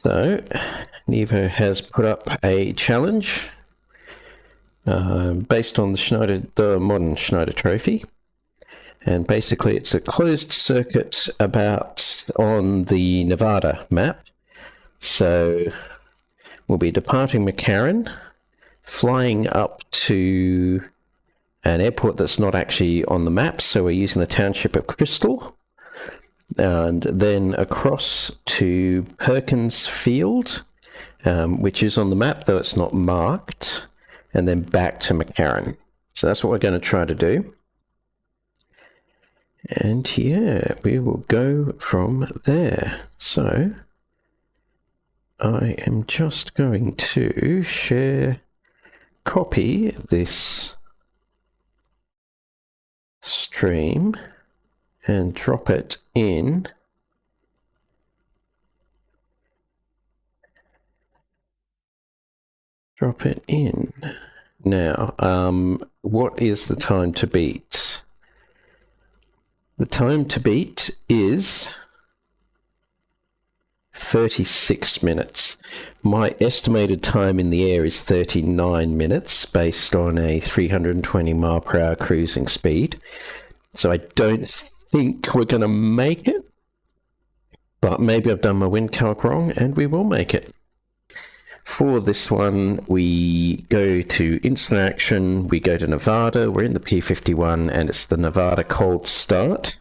So, Nevo has put up a challenge based on the modern Schneider trophy. And basically it's a closed circuit on the Nevada map. So we'll be departing McCarran, flying up to an airport that's not actually on the map, so we're using the township of Crystal, and then across to Perkins Field, which is on the map, though it's not marked, and then back to McCarran. So that's what we're going to try to do. And yeah, we will go from there. So I am just going to copy this stream and drop it in now. What is the time to beat? The time to beat is 36 minutes. My estimated time in the air is 39 minutes based on a 320 mile per hour cruising speed. So I don't think we're going to make it, but maybe I've done my wind calc wrong and we will make it. For this one, we go to instant action, we go to Nevada, we're in the P51 and it's the Nevada cold start.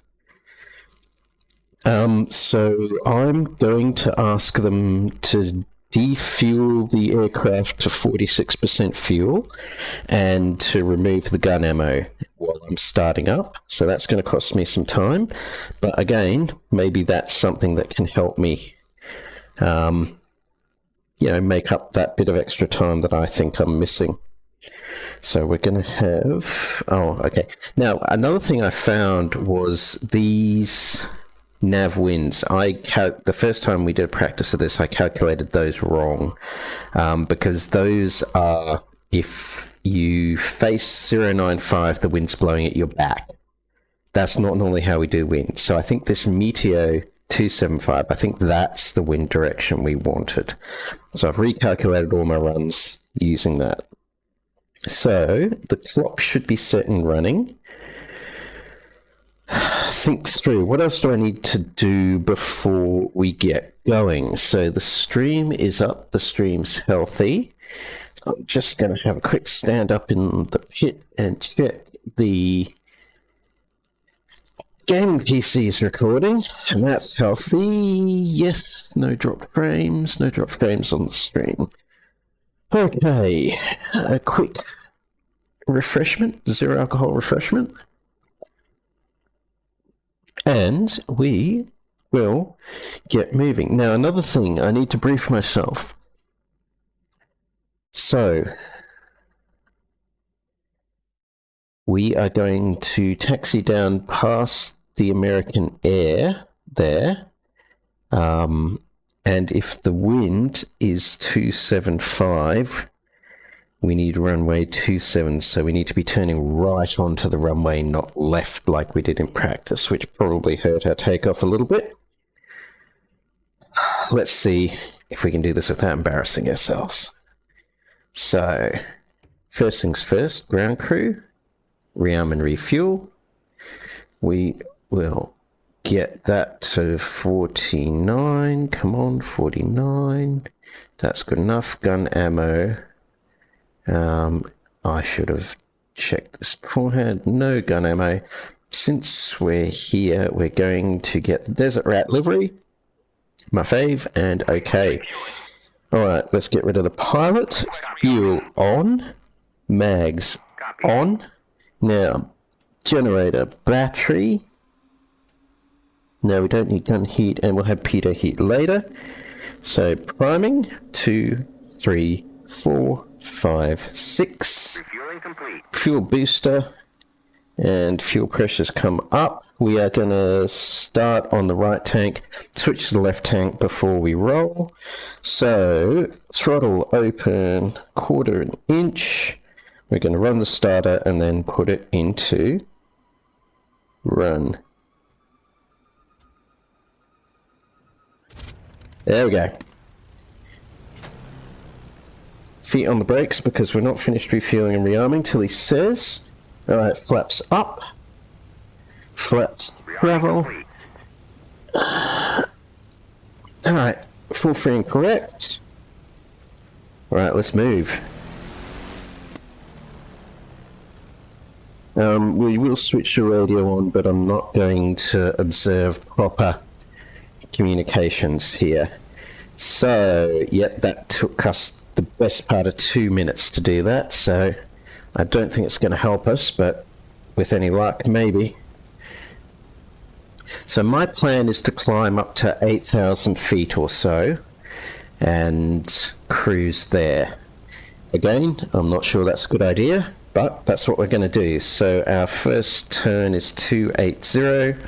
So I'm going to ask them to defuel the aircraft to 46% fuel and to remove the gun ammo while I'm starting up. So that's going to cost me some time. But again, maybe that's something that can help me, make up that bit of extra time that I think I'm missing. So we're going to have... Oh, okay. Now, another thing I found was these nav winds. The first time we did practice of this, I calculated those wrong, because those are if you face 095, the wind's blowing at your back. That's not normally how we do wind. So I think this Meteo 275, I think that's the wind direction we wanted. So I've recalculated all my runs using that. So the clock should be set and running. Think through, what else do I need to do before we get going? So the stream is up, the stream's healthy. I'm just going to have a quick stand up in the pit and check the gaming PC is recording, and that's healthy. Yes, no dropped frames on the stream. Okay, a quick refreshment, zero alcohol refreshment. And we will get moving. Now, another thing, I need to brief myself. So, we are going to taxi down past the American Air there. And if the wind is 275, we need runway 27, so we need to be turning right onto the runway, not left like we did in practice, which probably hurt our takeoff a little bit. Let's see if we can do this without embarrassing ourselves. So, first things first, ground crew, rearm and refuel. We will get that to 49, come on, 49. That's good enough. Gun ammo. I should have checked this beforehand. No gun ammo. Since we're here, we're going to get the Desert Rat livery, my fave, and okay. Alright, let's get rid of the pilot. Fuel on. Mags on. Now, generator battery. No, we don't need gun heat, and we'll have pitot heat later. So, priming, 2, 3, 4, 5, 6. Fuel booster, and fuel pressures come up. We are going to start on the right tank, switch to the left tank before we roll. So, throttle open, 1/4 inch. We're going to run the starter and then put it into run. There we go. feet on the brakes because we're not finished refueling and rearming till he says. Alright, flaps up. Flaps travel. Alright, full free and correct. Alright, let's move. We will switch the radio on, but I'm not going to observe proper communications here. So, yep, that took us the best part of 2 minutes to do that, so I don't think it's going to help us, but with any luck, maybe. So my plan is to climb up to 8,000 feet or so and cruise there. Again, I'm not sure that's a good idea, but that's what we're going to do. So our first turn is 280.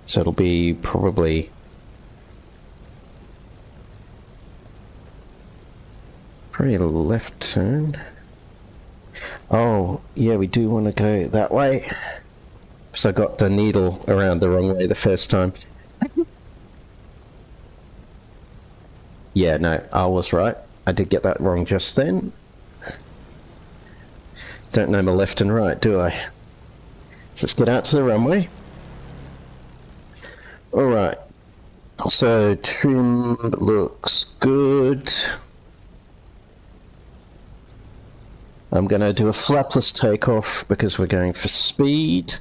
So it'll be probably a left turn. Oh, yeah, we do want to go that way. So I got the needle around the wrong way the first time. Yeah, no, I was right. I did get that wrong just then. Don't know my left and right, do I? So let's get out to the runway. Alright. So trim looks good. I'm going to do a flapless takeoff because we're going for speed.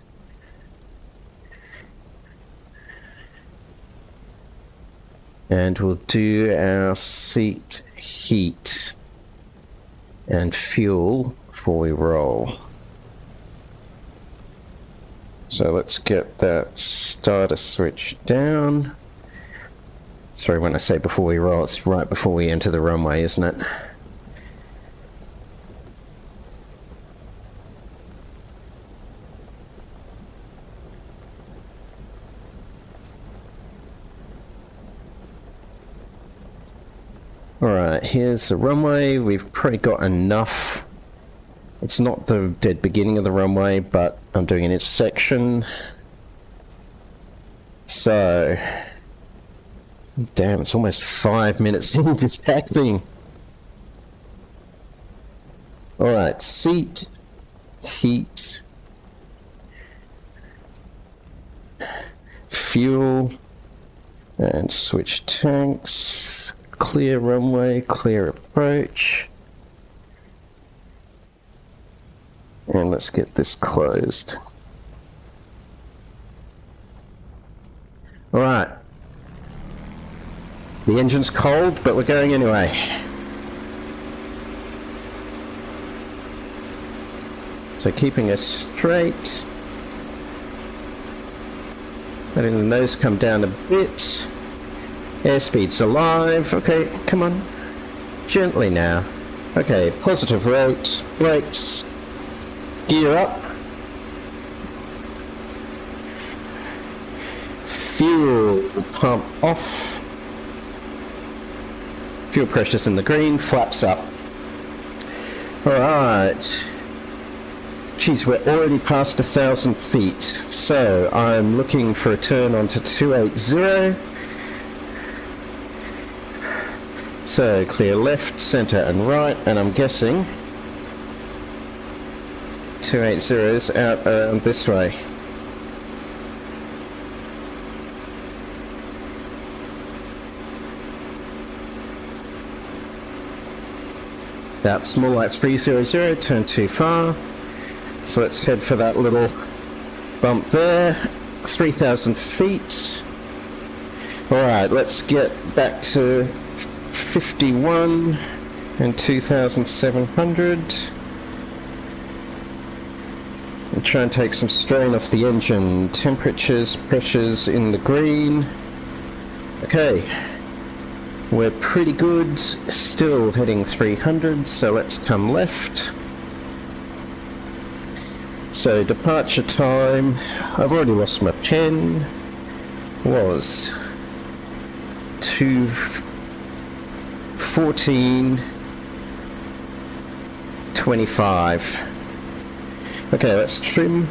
And we'll do our seat heat and fuel before we roll. So let's get that starter switch down. Sorry, when I say before we roll, it's right before we enter the runway, isn't it? Alright, here's the runway. We've probably got enough. It's not the dead beginning of the runway, but I'm doing an intersection. So, damn, it's almost 5 minutes into taxiing. Alright, seat, heat, fuel, and switch tanks. Clear runway, clear approach. And let's get this closed. Alright. The engine's cold, but we're going anyway. So keeping us straight. Letting the nose come down a bit. Airspeed's alive. Okay, come on. Gently now. Okay, positive rate. Brakes. Gear up. Fuel pump off. Fuel pressure's in the green. Flaps up. Alright. Geez, we're already past 1,000 feet. So, I'm looking for a turn onto 280. So, clear left, center, and right, and I'm guessing 280 is out around this way. That's more like 300, turn too far. So let's head for that little bump there. 3,000 feet. Alright, let's get back to 51 and 2,700 and try and take some strain off the engine. Temperatures, pressures in the green. Okay, we're pretty good, still heading 300, so let's come left. So departure time, I've already lost my pen, was 2:14:25. Okay, let's trim.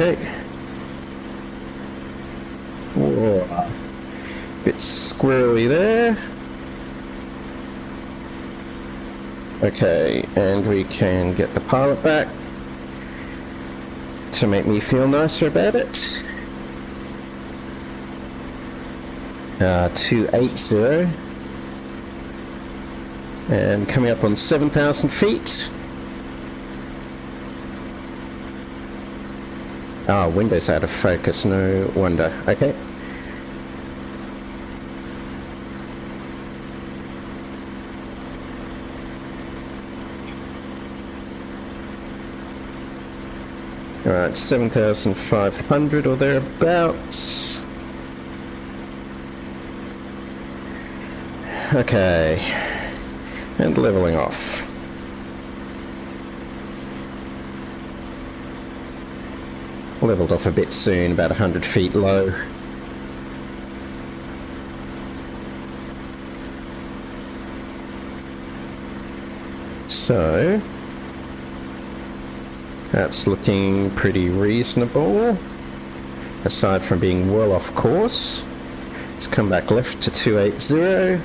Okay. Whoa. Bit squirrely there. Okay, and we can get the pilot back to make me feel nicer about it. 280. And coming up on 7,000 feet. Ah, window's out of focus, no wonder. Okay. Alright, 7,500 or thereabouts. Okay. And leveling off. Leveled off a bit soon, about 100 feet low. So that's looking pretty reasonable, aside from being well off course. Let's come back left to 280.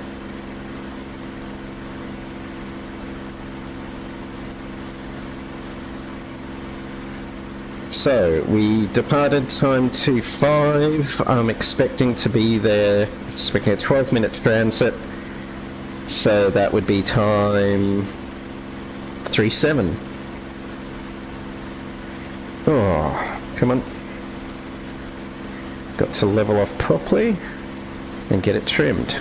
So, we departed time 25. I'm expecting to be there, expecting a 12-minute transit. So that would be time 37. Oh, come on. Got to level off properly and get it trimmed.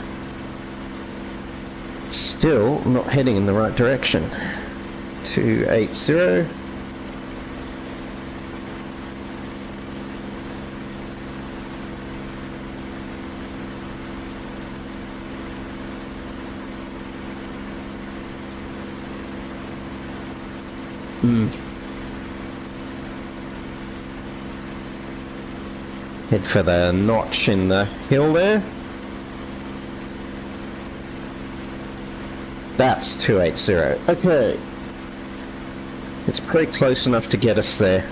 Still not heading in the right direction. 280. Head for the notch in the hill there. That's 280. Okay. It's pretty close enough to get us there.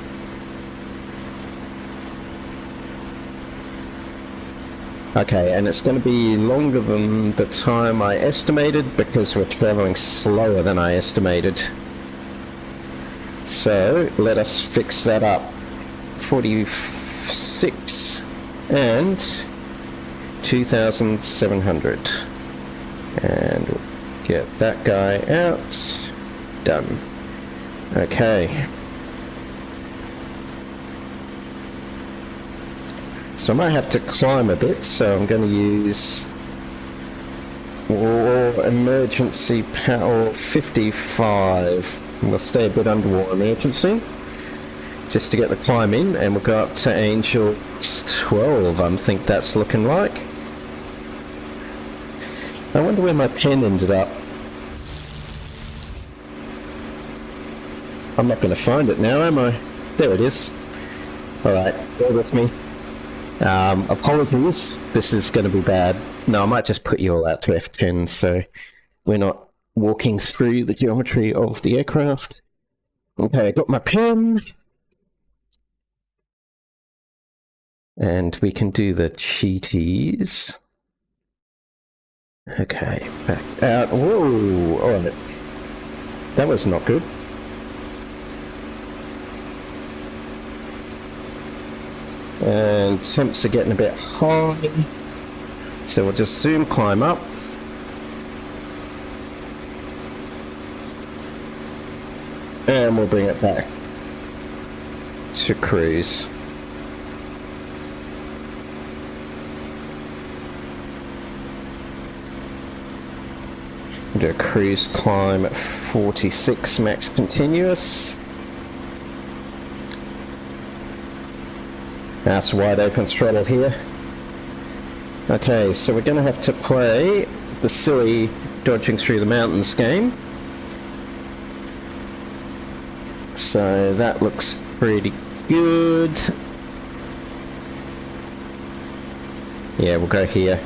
Okay, and it's going to be longer than the time I estimated because we're traveling slower than I estimated. So, let us fix that up. 46 and 2,700. And we'll get that guy out. Done. Okay. So I might have to climb a bit, so I'm going to use emergency power 55. We'll stay a bit under water emergency, just to get the climb in, and we'll go up to Angel 12, I think that's looking like. I wonder where my pen ended up. I'm not going to find it now, am I? There it is. Alright, bear with me. Apologies, this is going to be bad. No, I might just put you all out to F10, so we're not walking through the geometry of the aircraft. Okay, I got my pen. And we can do the cheaties. Okay, back out. Whoa! Alright. That was not good. And temps are getting a bit high. So we'll just zoom climb up. And we'll bring it back to cruise. Do a cruise climb at 46 max continuous. That's wide open throttle here. Okay, so we're going to have to play the silly dodging through the mountains game. So that looks pretty good. Yeah, we'll go here.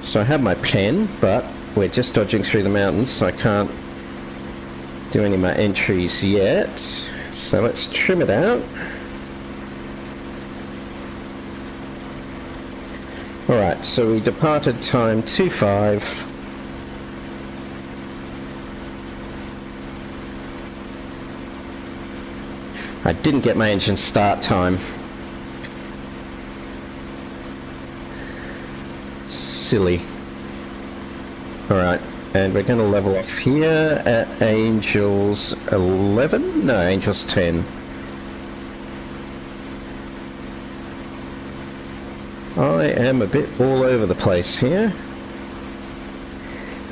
So I have my pen, but we're just dodging through the mountains, so I can't do any of my entries yet. So let's trim it out. Alright, so we departed time 25. I didn't get my engine start time. Silly. Alright, and we're going to level off here at Angels 11? No, Angels 10. I am a bit all over the place here.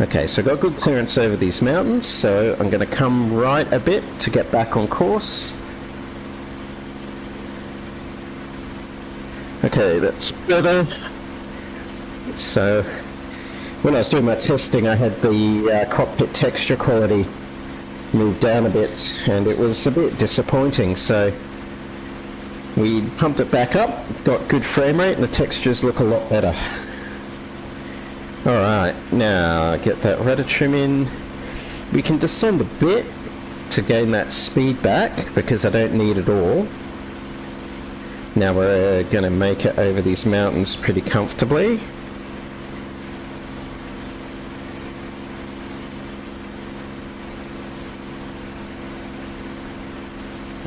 Okay, so I've got good clearance over these mountains, so I'm going to come right a bit to get back on course. Okay, that's better. So, when I was doing my testing, I had the cockpit texture quality moved down a bit, and it was a bit disappointing, so we pumped it back up, got good frame rate, and the textures look a lot better. Alright, now get that rudder trim in. We can descend a bit to gain that speed back, because I don't need it all. Now we're going to make it over these mountains pretty comfortably.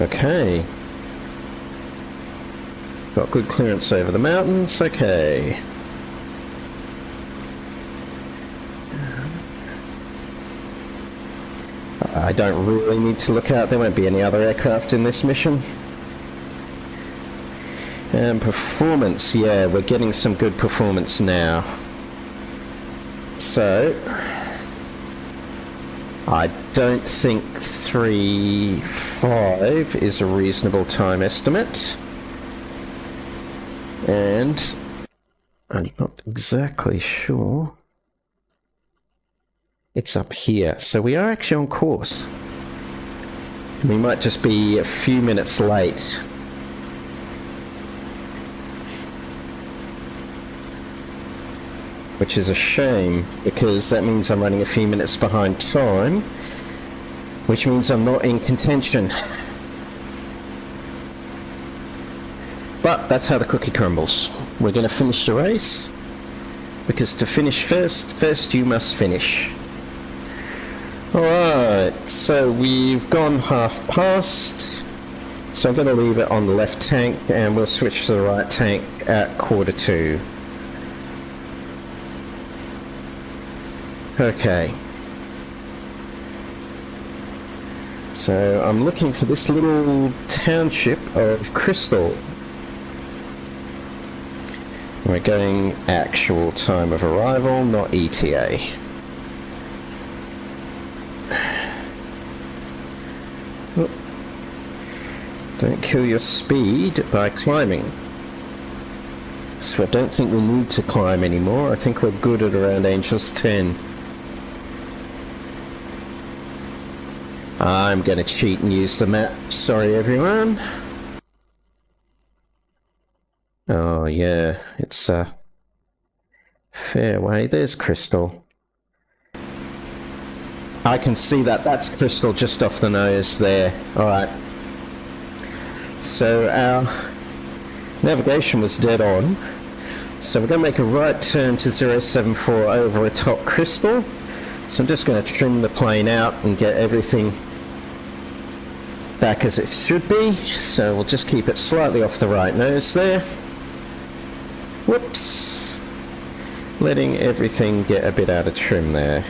Okay. Got good clearance over the mountains, okay. I don't really need to look out, there won't be any other aircraft in this mission. And performance, yeah, we're getting some good performance now. So, I don't think 3.5 is a reasonable time estimate. And I'm not exactly sure. It's up here, so we are actually on course. We might just be a few minutes late. Which is a shame, because that means I'm running a few minutes behind time, which means I'm not in contention. But that's how the cookie crumbles. We're going to finish the race, because to finish first you must finish. Alright, so we've gone half past, so I'm going to leave it on the left tank, and we'll switch to the right tank at 1:45. Okay. So I'm looking for this little township of Crystal. We're going actual time of arrival, not ETA. Oh. Don't kill your speed by climbing. So I don't think we need to climb anymore. I think we're good at around Angels 10. I'm going to cheat and use the map. Sorry, everyone. Oh, yeah. It's a fair way. There's Crystal. I can see that. That's Crystal just off the nose there. Alright. So our navigation was dead on. So we're going to make a right turn to 074 over atop Crystal. So I'm just going to trim the plane out and get everything back as it should be. So we'll just keep it slightly off the right nose there. Whoops. Letting everything get a bit out of trim there.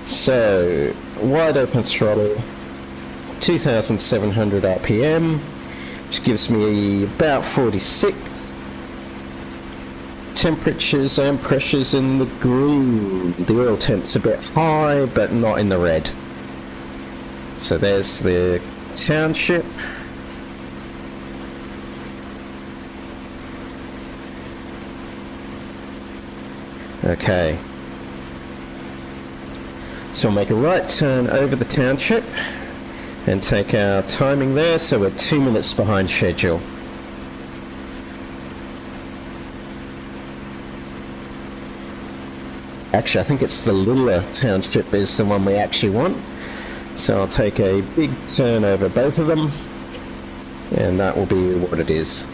So, wide open throttle, 2,700 RPM, which gives me about 46. Temperatures and pressures in the green. The oil temp's a bit high, but not in the red. So there's the township. Okay. So we'll make a right turn over the township and take our timing there, so we're 2 minutes behind schedule. Actually, I think it's the littler township is the one we actually want. So I'll take a big turn over both of them, and that will be what it is.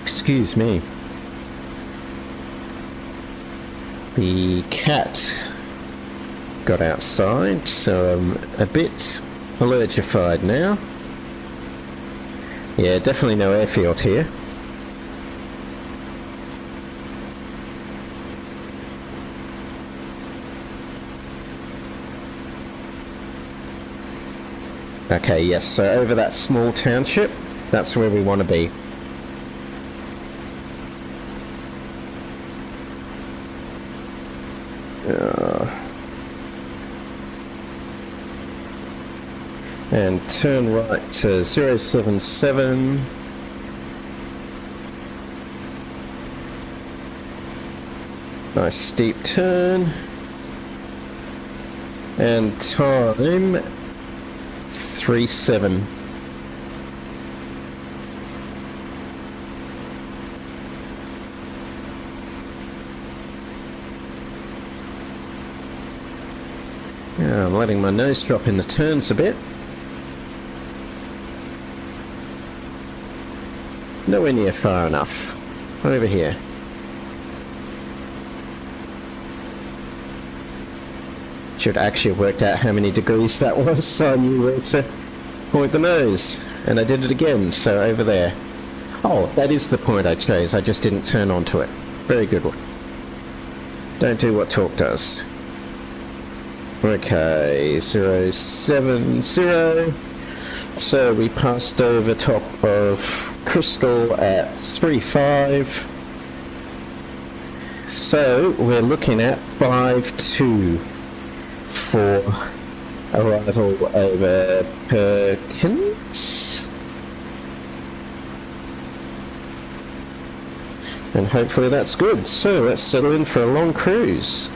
Excuse me. The cat got outside, so I'm a bit allergified now. Yeah, definitely no airfield here. Okay, yes, so over that small township, that's where we want to be. And turn right to 077. Nice steep turn. And time 37. Yeah, I'm letting my nose drop in the turns a bit. Nowhere near far enough. Over here. Should actually have worked out how many degrees that was, so I knew where to point the nose. And I did it again, so over there. Oh, that is the point I chose, I just didn't turn onto it. Very good one. Don't do what talk does. Okay, 070. So we passed over top of Crystal at 3.5. So we're looking at 5.2 for arrival over Perkins. And hopefully that's good. So let's settle in for a long cruise.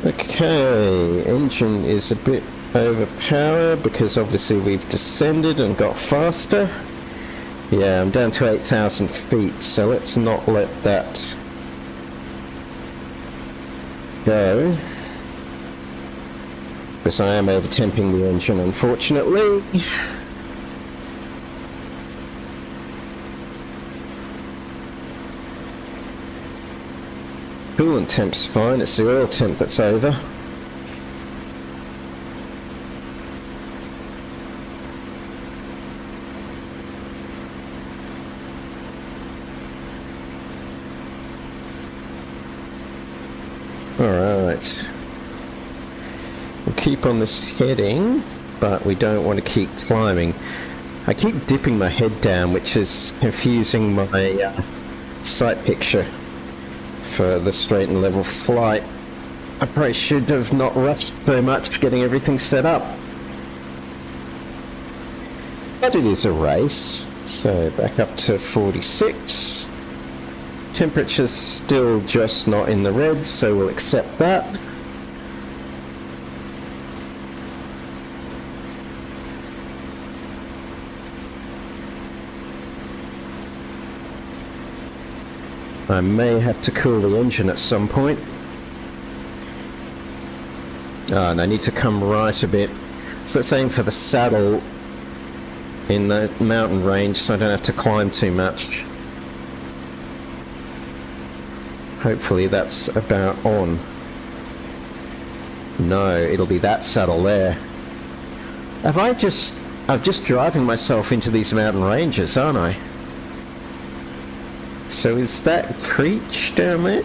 Okay, engine is a bit overpowered because obviously we've descended and got faster. Yeah, I'm down to 8,000 feet, so let's not let that go. Because I am over-temping the engine, unfortunately. Coolant temp's fine, it's the oil temp that's over. Alright. We'll keep on this heading, but we don't want to keep climbing. I keep dipping my head down, which is confusing my sight picture for the straight and level flight. I probably should have not rushed very much getting everything set up. But it is a race, so back up to 46. Temperature's still just not in the red, so we'll accept that. I may have to cool the engine at some point. Oh, and I need to come right a bit. So let's aim for the saddle in the mountain range so I don't have to climb too much. Hopefully that's about on. No, it'll be that saddle there. I'm just driving myself into these mountain ranges, aren't I? So is that Creech down there?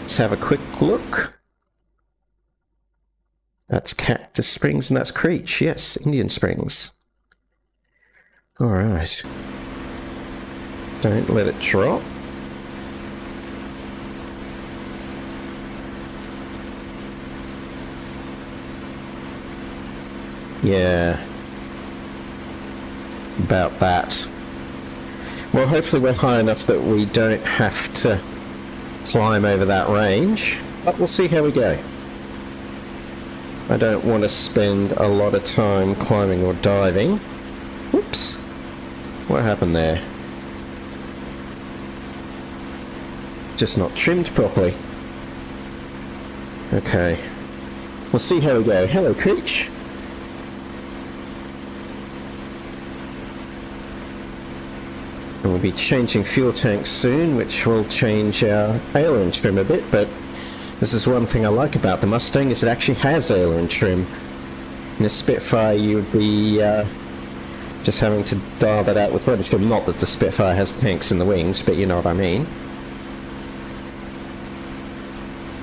Let's have a quick look. That's Cactus Springs and that's Creech. Yes, Indian Springs. Alright. Don't let it drop. Yeah. About that. Well, hopefully we're high enough that we don't have to climb over that range, but we'll see how we go. I don't want to spend a lot of time climbing or diving. Whoops. What happened there? Just not trimmed properly. Okay. We'll see how we go. Hello, Creech. And we'll be changing fuel tanks soon, which will change our aileron trim a bit, but this is one thing I like about the Mustang, is it actually has aileron trim. In a Spitfire you would be just having to dial that out with rudder trim. Not that the Spitfire has tanks in the wings, but you know what I mean.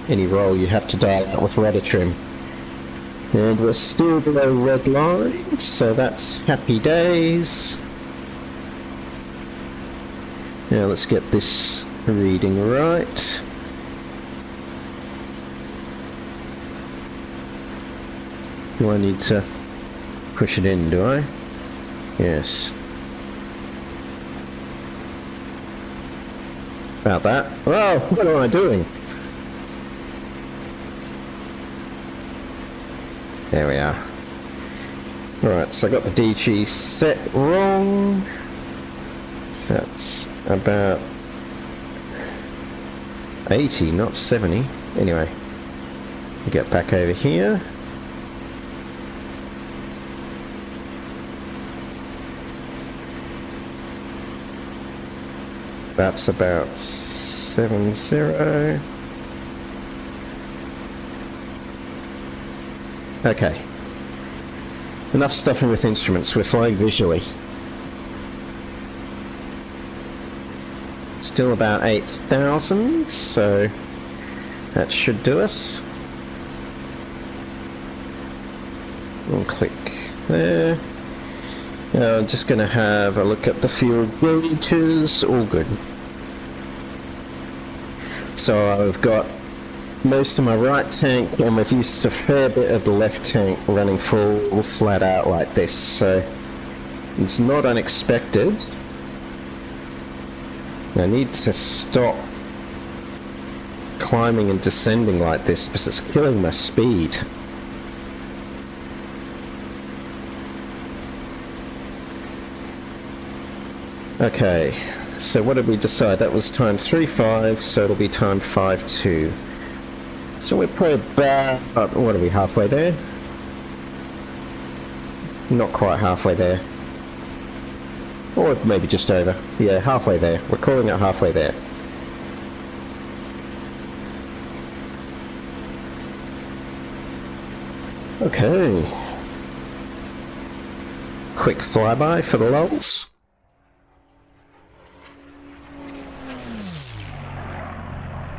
Any roll you have to dial out with rudder trim. And we're still below red line, so that's happy days. Now let's get this reading right. Do I need to push it in, do I? Yes. About that. Oh, what am I doing? There we are. Alright, so I got the DG set wrong. So that's about 80, not 70. Anyway, we get back over here. That's about 70. Okay. Enough stuffing with instruments, we're flying visually. Still about 8,000, so that should do us. We'll click there. Now I'm just going to have a look at the fuel gauges, all good. So I've got most of my right tank, and we've used a fair bit of the left tank running full flat out like this, so it's not unexpected. I need to stop climbing and descending like this because it's killing my speed. Okay, so what did we decide? That was time 3.5, so it'll be time 5.2. So we're probably about, what are we, halfway there? Not quite halfway there. Or maybe just over. Yeah, halfway there. We're calling it halfway there. Okay. Quick flyby for the lulz.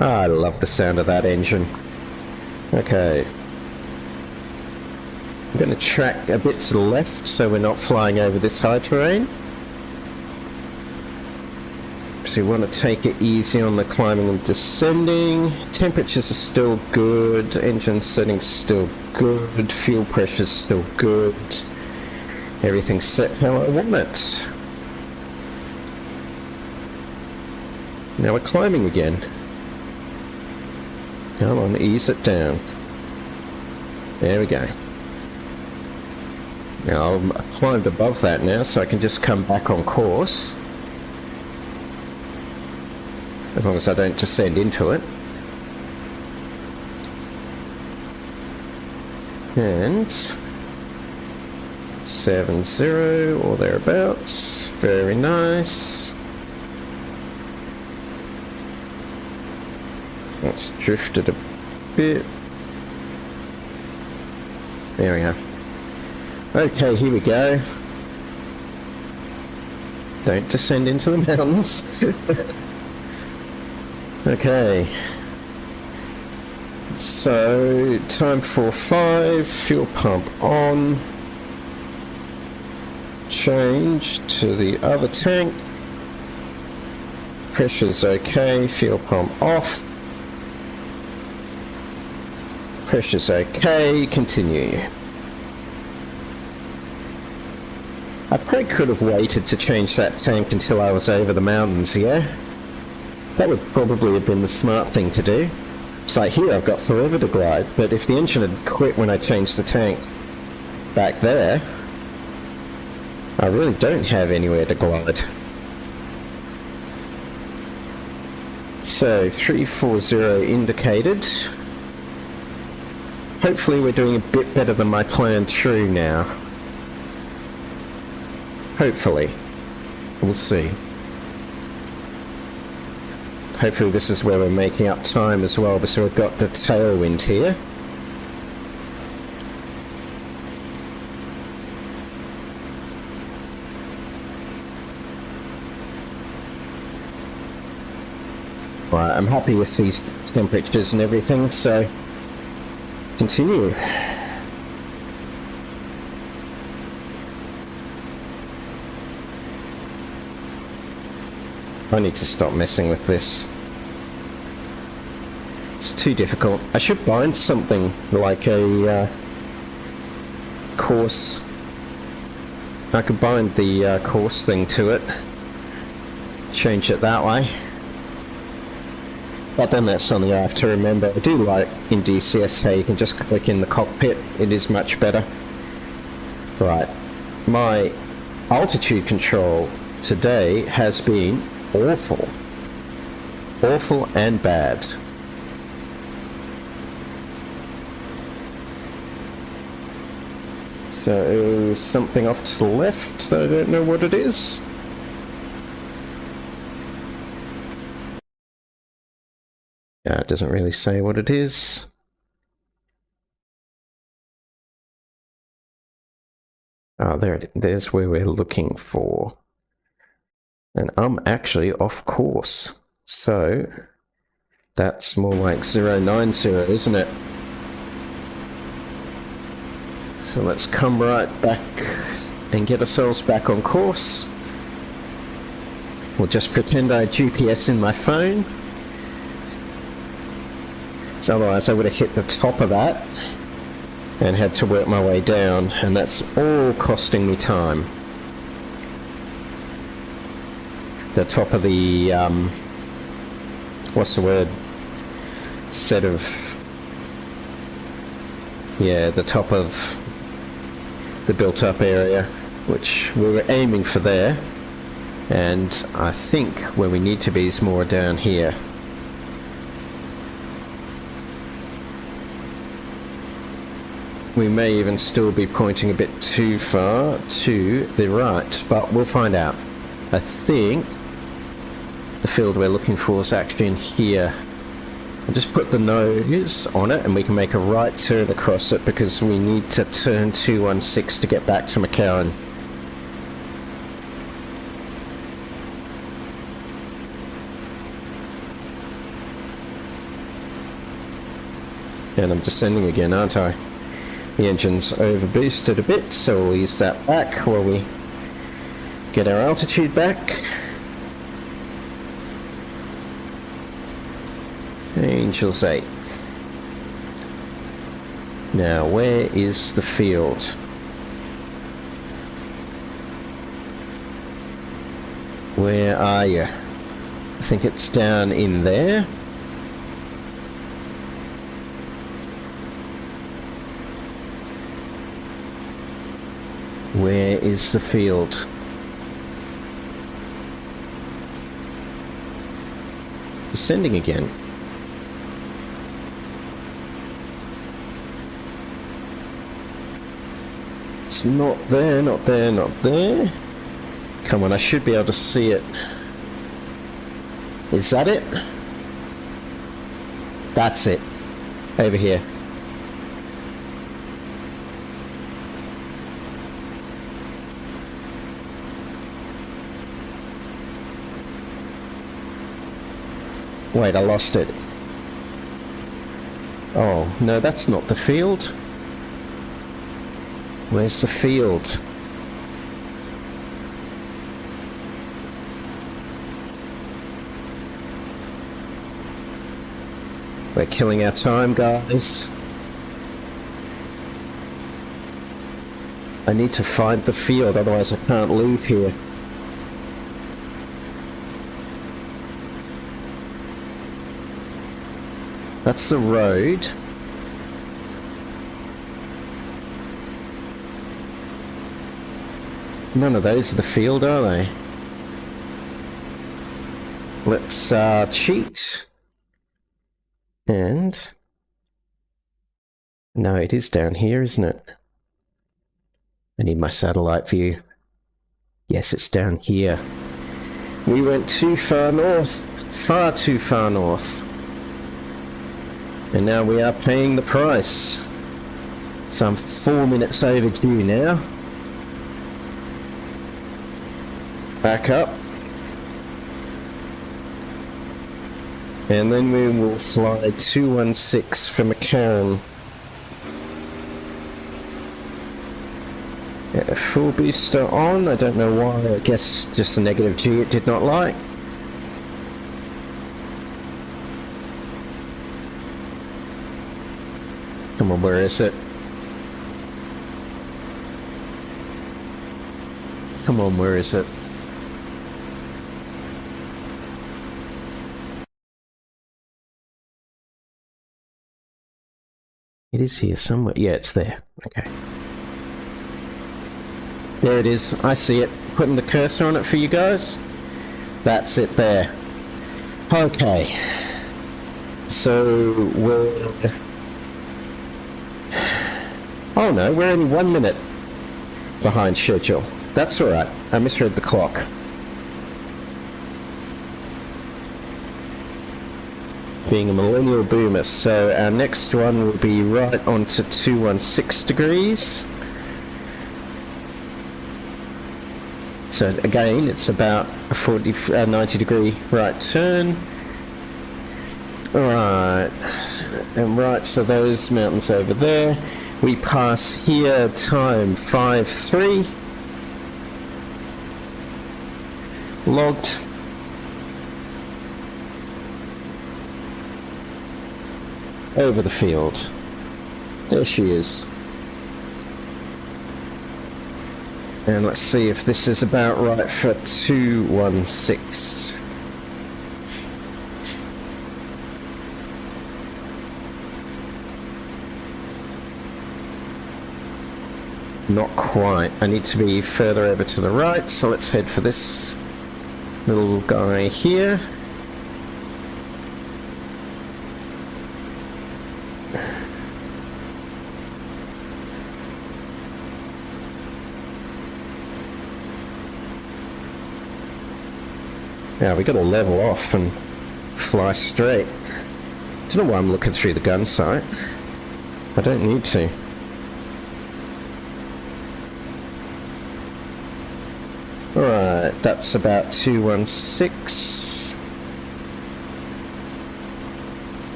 I love the sound of that engine. Okay. I'm going to track a bit to the left so we're not flying over this high terrain. So we want to take it easy on the climbing and descending. Temperatures are still good, engine settings still good, fuel pressure's still good. Everything's set how I want it. Now we're climbing again. Come on, ease it down. There we go. Now I've climbed above that now, so I can just come back on course. As long as I don't descend into it. And 70 or thereabouts. Very nice. Let's drift it a bit. There we go. Okay, here we go. Don't descend into the mountains. Okay. So, time 4.5, fuel pump on. Change to the other tank. Pressure's okay, fuel pump off. Pressure's okay, continue. I probably could have waited to change that tank until I was over the mountains, yeah? That would probably have been the smart thing to do. It's like here I've got forever to glide, but if the engine had quit when I changed the tank back there, I really don't have anywhere to glide. So 340 indicated. Hopefully we're doing a bit better than my plan true now. Hopefully. We'll see. Hopefully this is where we're making up time as well, so we've got the tailwind here. Right, I'm happy with these temperatures and everything, so continue. I need to stop messing with this. It's too difficult. I should bind something like a course. I could bind the course thing to it. Change it that way. But then that's something I have to remember. I do like in DCS how you can just click in the cockpit. It is much better. Right. My altitude control today has been awful. Awful and bad. So, something off to the left, I don't know what it is. Yeah, it doesn't really say what it is. Oh, there's where we're looking for. And I'm actually off course. So, that's more like 090, isn't it? So let's come right back and get ourselves back on course. We'll just pretend I had GPS in my phone. So otherwise I would have hit the top of that and had to work my way down, and that's all costing me time. The top of the, what's the word? Set of, yeah, the top of the built-up area, which we were aiming for there, and I think where we need to be is more down here. We may even still be pointing a bit too far to the right, but we'll find out. I think the field we're looking for is actually in here. I'll just put the nose on it and we can make a right turn across it because we need to turn 216 to get back to McCarran. And I'm descending again, aren't I? The engine's over boosted a bit, so we'll ease that back while we get our altitude back. Angels 8. Now, where is the field? Where are you? I think it's down in there. Where is the field? Descending again. It's not there, not there, not there. Come on, I should be able to see it. Is that it? That's it. Over here. Wait, I lost it. Oh, no, that's not the field. Where's the field? We're killing our time, guys. I need to find the field, otherwise I can't leave here. That's the road. None of those are the field, are they? Let's cheat. And... no, it is down here, isn't it? I need my satellite view. Yes, it's down here. We went too far north. Far too far north. And now we are paying the price. So I'm 4 minutes overdue now. Back up. And then we will fly 216 for McCarran. Yeah, full booster on. I don't know why. I guess just a negative G it did not like. Come on, where is it? Come on, where is it? It is here somewhere. Yeah, it's there. Okay. There it is. I see it. Putting the cursor on it for you guys. That's it there. Okay. So we're... oh no, we're only 1 minute behind schedule. That's alright. I misread the clock. Being a millennial boomer, so our next one will be right onto 216 degrees. So again, it's about a 90 degree right turn. Alright, and right, so those mountains over there. We pass here, time 5:3. Logged. Over the field. There she is. And let's see if this is about right for 216. Not quite. I need to be further over to the right, so let's head for this little guy here. Now we got to level off and fly straight. Don't know why I'm looking through the gun sight. I don't need to. Alright, that's about 216.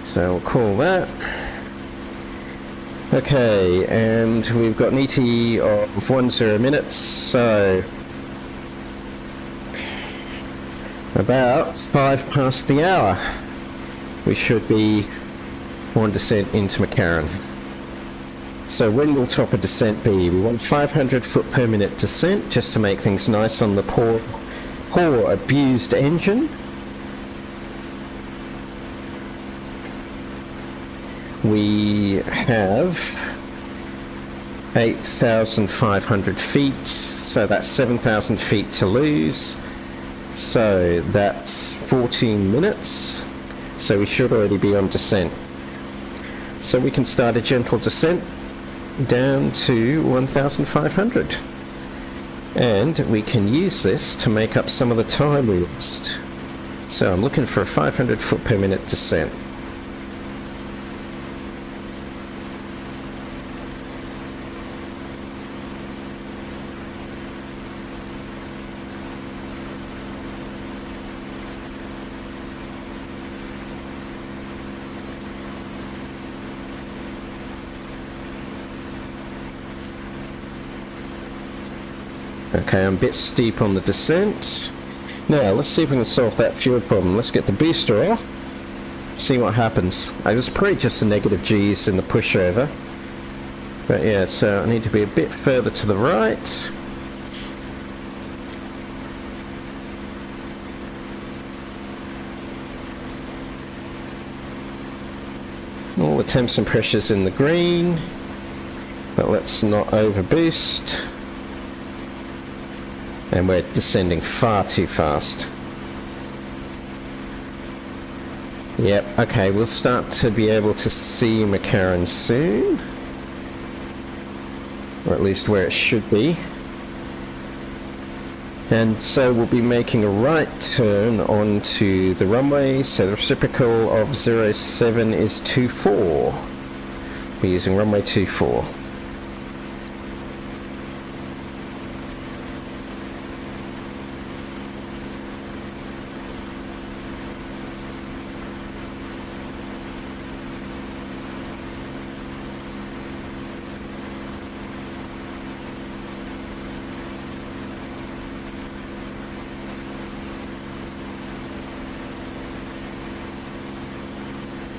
So we'll call that. Okay, and we've got an ET of 10 minutes, so about 5 past the hour we should be on descent into McCarran. So when will top of descent be? We want 500 foot per minute descent just to make things nice on the poor abused engine. We have 8,500 feet, so that's 7,000 feet to lose. So that's 14 minutes. So we should already be on descent. So we can start a gentle descent down to 1,500. And we can use this to make up some of the time we lost. So I'm looking for a 500 foot per minute descent. Okay, I'm a bit steep on the descent. Now, let's see if we can solve that fuel problem. Let's get the booster off. See what happens. I was probably just a negative G's in the pushover. But yeah, so I need to be a bit further to the right. the temps and pressures in the green, but let's not over boost. And we're descending far too fast. Yep, okay, we'll start to be able to see McCarran soon. Or at least where it should be. And so we'll be making a right turn onto the runway, so the reciprocal of 07 is 24. We're using runway 24.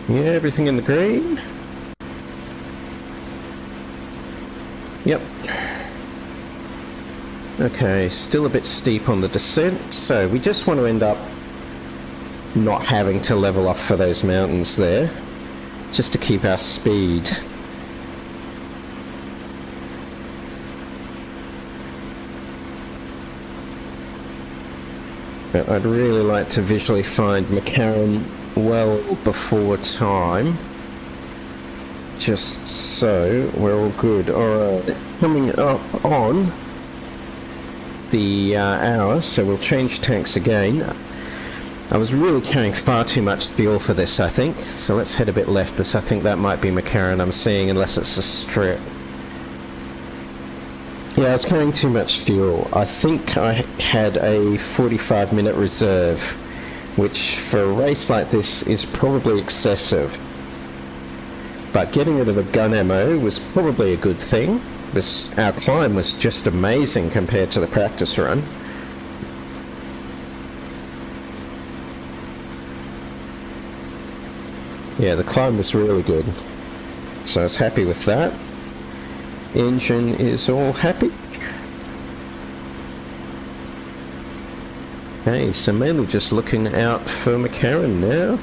Yeah, everything in the green. Yep. Okay, still a bit steep on the descent, so we just want to end up not having to level off for those mountains there, just to keep our speed. But I'd really like to visually find McCarran well before time, just so we're all good. Alright, coming up on the hour, so we'll change tanks again. I was really carrying far too much fuel for this, I think, so let's head a bit left, because I think that might be McCarran I'm seeing, unless it's a strip. Yeah, I was carrying too much fuel. I think I had a 45-minute reserve, which for a race like this is probably excessive. But getting rid of the gun ammo was probably a good thing. Our climb was just amazing compared to the practice run. Yeah, the climb was really good. So I was happy with that. Engine is all happy. Okay, so mainly just looking out for McCarran now.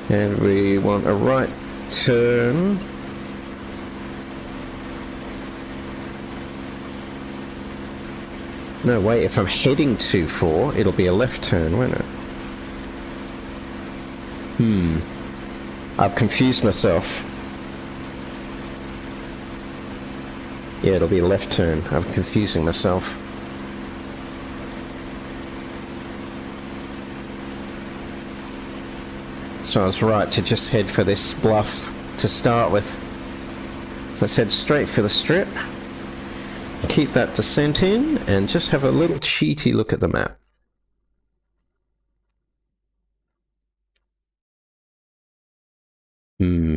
And we want a right turn. No, wait, if I'm heading to 4, it'll be a left turn, won't it? I've confused myself. Yeah, it'll be a left turn. I'm confusing myself. So I was right to just head for this bluff to start with. So let's head straight for the strip. Keep that descent in and just have a little cheaty look at the map. Hmm.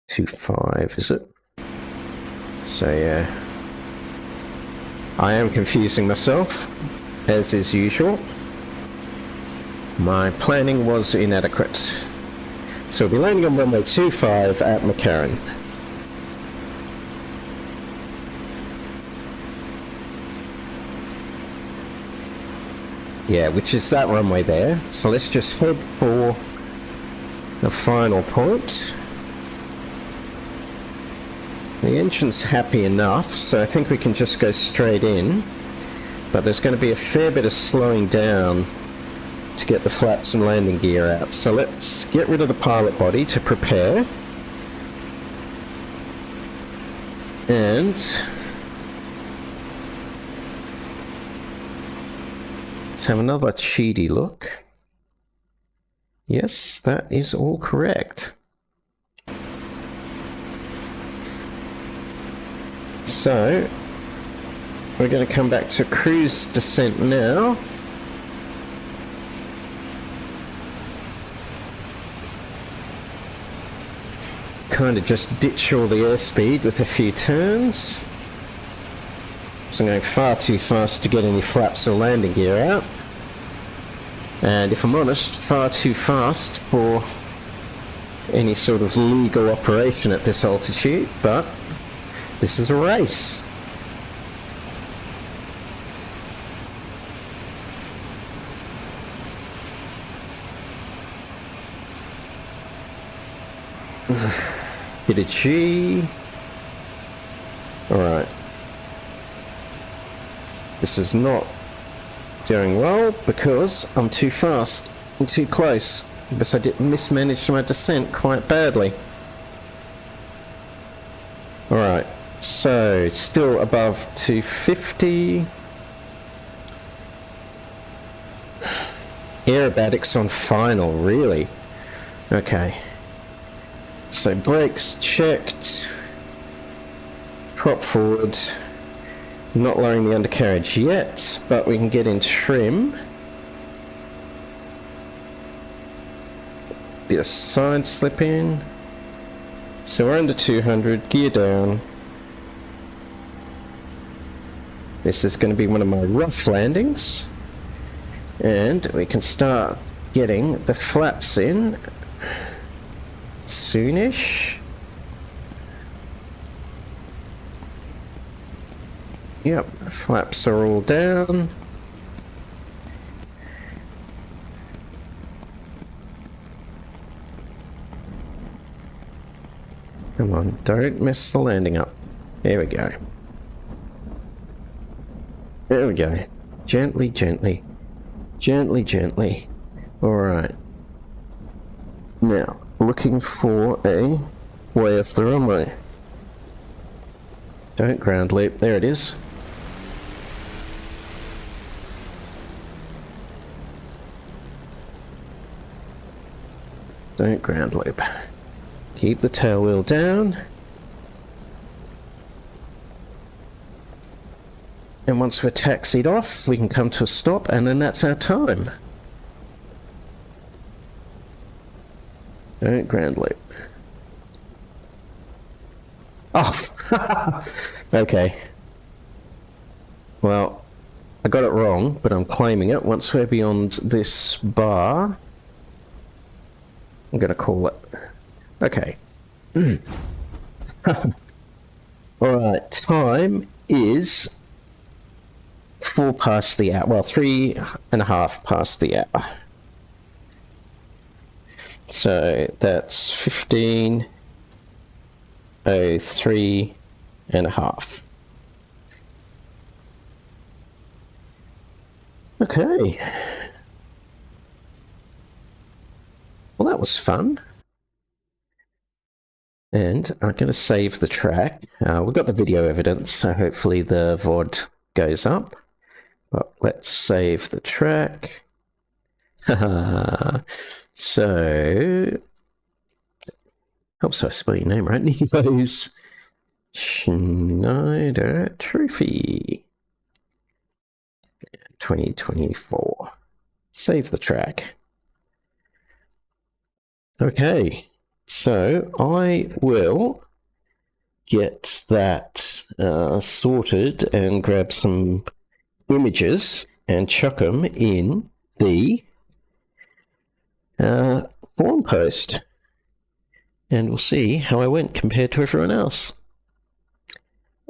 2.5, is it? So yeah. I am confusing myself, as is usual. My planning was inadequate. So we'll be landing on runway 25 at McCarran. Yeah, which is that runway there. So let's just head for the final point. The engine's happy enough, so I think we can just go straight in. But there's going to be a fair bit of slowing down to get the flaps and landing gear out. So let's get rid of the pilot body to prepare. And let's have another cheaty look. Yes, that is all correct. So we're going to come back to cruise descent now. Kind of just ditch all the airspeed with a few turns. So I'm going far too fast to get any flaps or landing gear out. And if I'm honest, far too fast for any sort of legal operation at this altitude, but this is a race. Bit of G. Alright. This is not doing well because I'm too fast and too close. Because I did mismanage my descent quite badly. Alright, so still above 250. Aerobatics on final, really? Okay. So brakes checked. Prop forward. Not lowering the undercarriage yet, but we can get in trim. Bit of side slip in. So we're under 200, gear down. This is going to be one of my rough landings. And we can start getting the flaps in soonish. Yep, flaps are all down. Come on, don't mess the landing up. There we go. There we go. Gently, gently. Gently, gently. Alright. Now, looking for a way off the runway. Don't ground loop. There it is. Don't ground loop. Keep the tail wheel down. And once we're taxied off, we can come to a stop, and then that's our time. Don't ground loop. Off! Okay. Well, I got it wrong, but I'm claiming it. Once we're beyond this bar, I'm going to call it. Okay. Alright, time is 4 past the hour. Well, 3.5 past the hour. So that's 15:03.5. Okay. Well, that was fun. And I'm going to save the track. We've got the video evidence, so hopefully the VOD goes up. But let's save the track. So, helps I spell your name right. Nevo's Schneider Trophy 2024. Save the track. Okay, so I will get that sorted and grab some images and chuck them in the forum post, and we'll see how I went compared to everyone else.